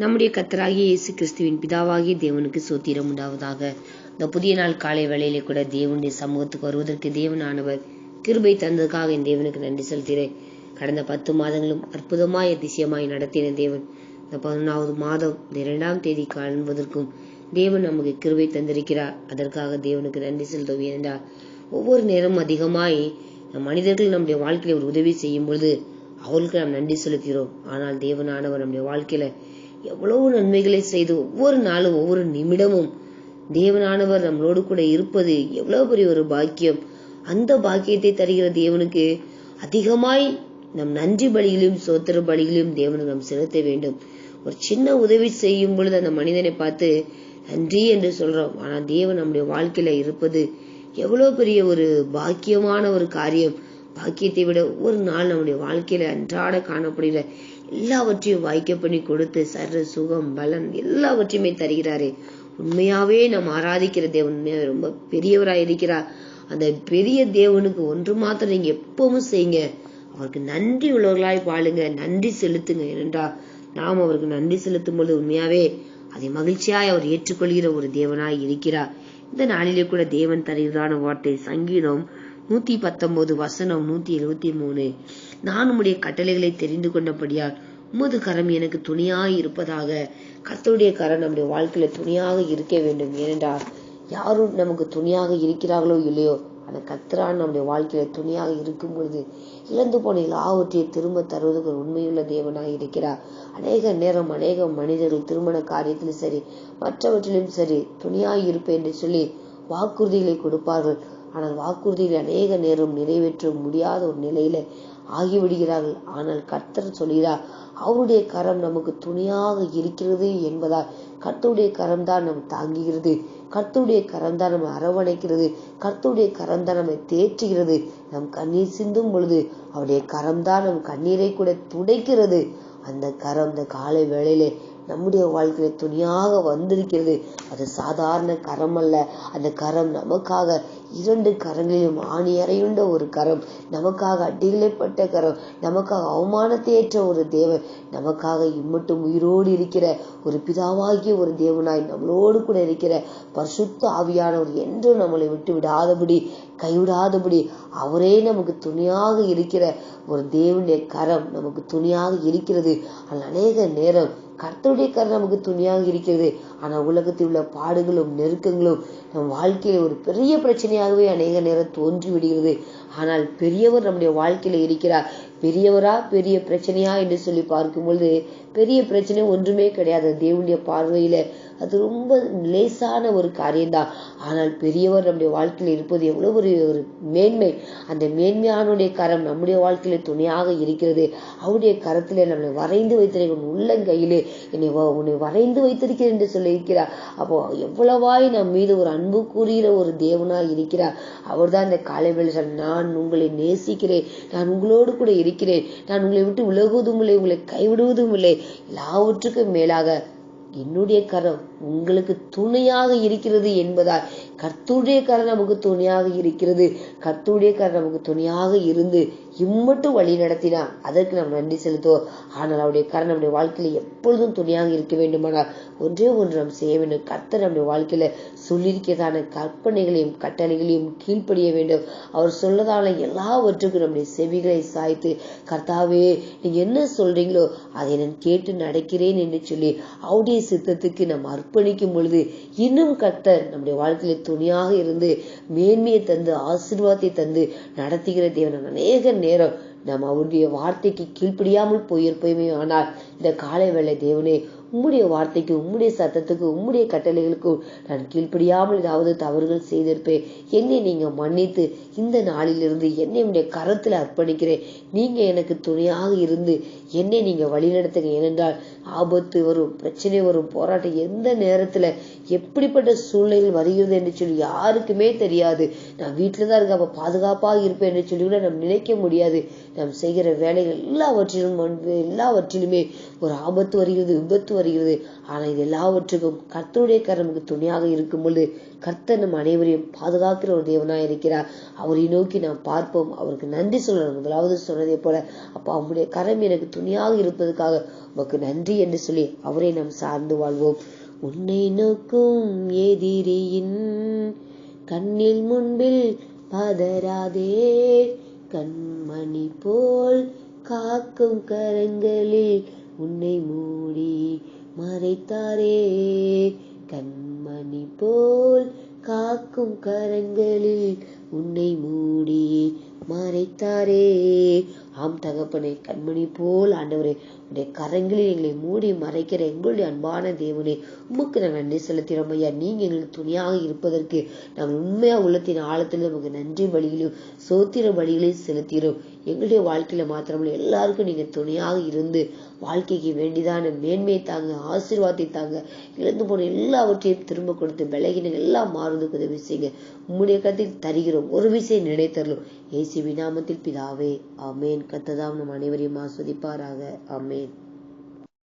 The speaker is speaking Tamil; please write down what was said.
நம்முடைய கர்த்தராகிய இயேசு கிறிஸ்துவின் பிதாவாகிய தேவனுக்கு ஸ்தோத்திரம் உண்டாவதாக. இந்த புதிய நாள் காலை வேளையிலே கூட தேவனுடைய சமூகத்துக்கு வருவதற்கு தேவனானவர் கிருபை தந்ததுக்காக என் தேவனுக்கு நன்றி செலுத்துகிறேன். கடந்த 10 மாதங்களும் அற்புதமாய் அதிசயமாய் நடத்தின தேவன் இந்த 11வது மாதம் இந்த 2ஆம் தேதி காண்பதற்கும் தேவன் நமக்கு கிருபை தந்திருக்கிறார். அதற்காக தேவனுக்கு நன்றி செலுத்துவோம். ஏனென்றால் ஒவ்வொரு நேரமும் அதிகமாய் மனிதர்கள் நம்முடைய வாழ்க்கையில ஒரு உதவி செய்யும் பொழுது அவர்களுக்கு நாம் நன்றி செலுத்துகிறோம். ஆனால் தேவனானவர் நம்முடைய வாழ்க்கையில எவ்வளவு நன்மைகளை செய்து ஒவ்வொரு நாளும் ஒவ்வொரு நிமிடமும் தேவனானவர் நம்மளோடு கூட இருப்பது எவ்வளவு பெரிய ஒரு பாக்கியம். அந்த பாக்கியத்தை தருகிற தேவனுக்கு அதிகமாய் நம் நன்றி பலிகளையும் சோத்திர பலிகளையும் தேவனுக்கு நாம் செலுத்த வேண்டும். ஒரு சின்ன உதவி செய்யும் பொழுது அந்த மனிதனை பார்த்து நன்றி என்று சொல்றோம். ஆனா தேவன் நம்முடைய வாழ்க்கையில இருப்பது எவ்வளவு பெரிய ஒரு பாக்கியமான ஒரு காரியம். பாக்கியத்தை விட ஒவ்வொரு நாள் நம்முடைய வாழ்க்கையில அன்றாட காணப்படுகிற எல்லாவற்றையும் வாய்க்க பண்ணி கொடுத்து சர்ற சுகம் பலன் எல்லாவற்றையுமே தருகிறாரே. உண்மையாவே நாம் ஆராதிக்கிற தேவன் ரொம்ப பெரியவராய் இருக்கிறார். அந்த பெரிய தேவனுக்கு ஒன்று மாத்திரம் நீங்க எப்பவும் செய்யுங்க, அவருக்கு நன்றி உள்ளவர்களாய் வாழுங்க, நன்றி செலுத்துங்க. ஏனென்றா நாம் அவருக்கு நன்றி செலுத்தும் பொழுது உண்மையாவே அதை மகிழ்ச்சியாய் அவர் ஏற்றுக்கொள்கிற ஒரு தேவனாய் இருக்கிறார். இந்த நாளிலே கூட தேவன் தருகிறதான வார்த்தை சங்கீதம் 119 வசனம் 173. நான் உம்முடைய கட்டளைகளை தெரிந்து கொண்டபடியால் உமது கரம் எனக்கு துணையாய் இருப்பதாக. கர்த்தருடைய கரம் நம்முடைய வாழ்க்கையில துணையாக இருக்க வேண்டும். ஏனென்றால் யாரும் நமக்கு துணையாக இருக்கிறார்களோ இல்லையோ, ஆனா கர்த்தரான் நம்முடைய வாழ்க்கையில துணையாக இருக்கும் பொழுது இழந்து போன எல்லாவற்றையும் திரும்ப தருவதற்கு ஒரு உண்மையுள்ள தேவனாய் இருக்கிறார். அநேக நேரம் அநேக மனிதர்கள் திருமண காரியத்திலும் சரி மற்றவற்றிலும் சரி துணையாய் இருப்பேன் என்று சொல்லி வாக்குறுதிகளை கொடுப்பார்கள். ஆனால் வாக்குறுதிகளை அநேக நேரம் நிறைவேற்ற முடியாத ஒரு நிலையில ஆகிவிடுகிறார்கள். ஆனால் கர்த்தர் சொல்கிறார், அவருடைய கரம் நமக்கு துணையாக இருக்கிறது என்பதால் கர்த்தருடைய கரம் தான் நம்ம தாங்குகிறது, கர்த்தருடைய கரம் தான் நம்ம அரவணைக்கிறது, கர்த்தருடைய கரம் தான் நம்மை தேற்றுகிறது. நம் கண்ணீர் சிந்தும் பொழுது அவருடைய கரம் தான் நம் கண்ணீரை கூட துடைக்கிறது. அந்த கரம் இந்த காலை வேளையிலே நம்முடைய வாழ்க்கையில துணியாக வந்திருக்கிறது. அது சாதாரண கரம் அல்ல. அந்த கரம் நமக்காக 2 கரங்களிலும் ஆணி அறையுண்ட ஒரு கரம், நமக்காக அடிகளைப்பட்ட கரம், நமக்காக அவமானத்தை ஏற்ற ஒரு தேவன், நமக்காக இம்மட்டும் உயிரோடு இருக்கிற ஒரு பிதாவாகிய ஒரு தேவனாய் நம்மளோடு கூட இருக்கிற பரிசுத்த ஆவியானவர் என்றும் நம்மளை விட்டு விடாதபடி கைவிடாதபடி அவரே நமக்கு துணையாக இருக்கிற ஒரு தேவனுடைய கரம் நமக்கு துணையாக இருக்கிறது. ஆனால் அநேக நேரம் கர்த்தருடைய கரம் நமக்கு துணையாக இருக்கிறது. ஆனா உலகத்தில் உள்ள பாடுகளும் நெருக்கங்களும் நம் வாழ்க்கையில ஒரு பெரிய பிரச்சனையாகவே அநேக நேரம் தோன்றி விடுகிறது. ஆனால் பெரியவர் நம்முடைய வாழ்க்கையில இருக்கிறார். பெரியவரா பெரிய பிரச்சனையா என்று சொல்லி பார்க்கும் பொழுது பெரிய பிரச்சனை ஒன்றுமே கிடையாது. தேவனுடைய பார்வையில அது ரொம்ப லேசான ஒரு காரியம்தான். ஆனால் பெரியவர் நம்முடைய வாழ்க்கையில இருப்பது எவ்வளவு ஒரு மேன்மை. அந்த மேன்மையானுடைய கரம் நம்முடைய வாழ்க்கையில துணையாக இருக்கிறது. அவருடைய கரத்திலே நம்மளை வரைந்து வைத்திருக்க உள்ளங்கையிலே உன்னை வரைந்து வைத்திருக்கிறேன் என்று சொல்லி இருக்கிறார். அப்போ எவ்வளவாய் நம் மீது ஒரு அன்பு கூறுகிற ஒரு தேவனாய் இருக்கிறார். அவர் தான் இந்த காலை வேளை நான் உங்களை நேசிக்கிறேன், நான் உங்களோடு கூட இருக்கிறேன், நான் உங்களை விட்டு விலகுவதும் இல்லை, உங்களை கைவிடுவதும் இல்லை, எல்லாவற்றுக்கும் மேலாக என்னுடைய கரம் உங்களுக்கு துணையாக இருக்கிறது என்பதால் கர்த்தருடைய கரம் நமக்கு துணையாக இருக்கிறது. கர்த்தருடைய கரம் நமக்கு துணையாக இருந்து இம்மட்டும் வழி நடத்தினார். அதற்கு நாம் நன்றி செலுத்துவோம். ஆனால் அவருடைய கரம் நம்முடைய வாழ்க்கையில எப்பொழுதும் துணையாக இருக்க வேண்டுமானால் ஒன்றே ஒன்று நாம் செய்ய வேண்டும். கர்த்தர் நம்முடைய வாழ்க்கையில சொல்லியிருக்கிறதான கற்பனைகளையும் கட்டளைகளையும் கீழ்ப்படிய வேண்டும். அவர் சொல்லதான எல்லாவற்றுக்கும் நம்முடைய செவிகளை சாய்த்து கர்த்தாவே நீங்க என்ன சொல்றீங்களோ அதை நான் கேட்டு நடக்கிறேன் என்று சொல்லி அவருடைய சித்தத்துக்கு நாம் அர்ப்பணிக்கும் பொழுது இன்னும் கர்த்தர் நம்முடைய வாழ்க்கையில துணையாக இருந்து மேன்மையை தந்து ஆசீர்வாதத்தை தந்து நடத்துகிற தேவன். அநேக நேரம் நாம் அவருடைய வார்த்தைக்கு கீழ்ப்படியாமல் போயிருப்போமே. ஆனால் இந்த காலை வேளை தேவனே உம்முடைய வார்த்தைக்கு உம்முடைய சத்தத்துக்கு உம்முடைய கட்டளைகளுக்கும் நான் கீழ்ப்படியாமல் ஏதாவது தவறுகள் செய்திருப்பேன். என்னை நீங்க மன்னித்து இந்த நாளிலிருந்து என்னை உடைய கரத்துல அர்ப்பணிக்கிறேன். நீங்க எனக்கு துணையாக இருந்து என்னை நீங்க வழிநடத்துங்க. ஏனென்றால் ஆபத்து வரும், பிரச்சனை வரும், போராட்டம் எந்த நேரத்துல எப்படிப்பட்ட சூழ்நிலைகள் வருகிறது என்று சொல்லி யாருக்குமே தெரியாது. நான் வீட்டுலதான் இருக்க அப்ப பாதுகாப்பாக இருப்பேன் என்று சொல்லி கூட நாம் நினைக்க முடியாது. நாம் செய்கிற வேலைகள் எல்லாவற்றிலுமே ஒரு ஆபத்து வருகிறது, விபத்து வருகிறது. ஆனா இது எல்லாவற்றுக்கும் கர்த்தருடைய கரம் நமக்கு துணையாக இருக்கும் பொழுது கர்த்தர் நம் அனைவரையும் பாதுகாக்கிற ஒரு தேவனாய் இருக்கிறார். அவரை நோக்கி நாம் பார்ப்போம், அவருக்கு நன்றி சொல்லணும். முதலாவது சொன்னதை போல, அப்பா உம்முடைய கரம் எனக்கு துணையாக இருப்பதற்காக உமக்கு நன்றி என்று சொல்லி அவரை நாம் சார்ந்து வாழ்வோம். உன்னை நோக்கும் எதிரியின் கண்ணில் முன்பில் பதறாதே, கண்மணி போல் காக்கும் கரங்களில் உன்னை மூடி மறைத்தாரே, கண்மணி போல் காக்கும் கரங்களில் உன்னை மூடி மறைத்தாரே. ஆம் தகப்பனே, கண்மணி போல் ஆண்டவரே உடைய கரங்களில் எங்களை மூடி மறைக்கிற எங்களுடைய அன்பான தேவனே, உமக்கு நாங்கள் நன்றி செலுத்தினோம் ஐயா. நீங்க எங்களுக்கு துணையாக இருப்பதற்கு நாங்கள் உண்மையா உள்ளத்தின் ஆழத்தில் நமக்கு நன்றி பலிகளையும் சோத்திர பலிகளையும் செலுத்தினோம். எங்களுடைய வாழ்க்கையில மாத்திரமல்ல, எல்லாருக்கும் நீங்க துணையாக இருந்து வாழ்க்கைக்கு வேண்டிதான மேன்மையை தாங்க, ஆசீர்வாதத்தை தாங்க, இழந்து போன எல்லாவற்றையும் திரும்ப கொடுத்து பலகீன எல்லாம் மாறுவதற்கு உதவி செய்யுங்க. உம்முடைய கருத்தில் தருகிறோம், ஒரு விஷயம் நினைத்தரலும். இயேசுவின் நாமத்தில் பிதாவே, ஆமேன். கர்த்தர் நம் அனைவரையும் ஆசீர்வதிப்பாராக. ஆமேன்.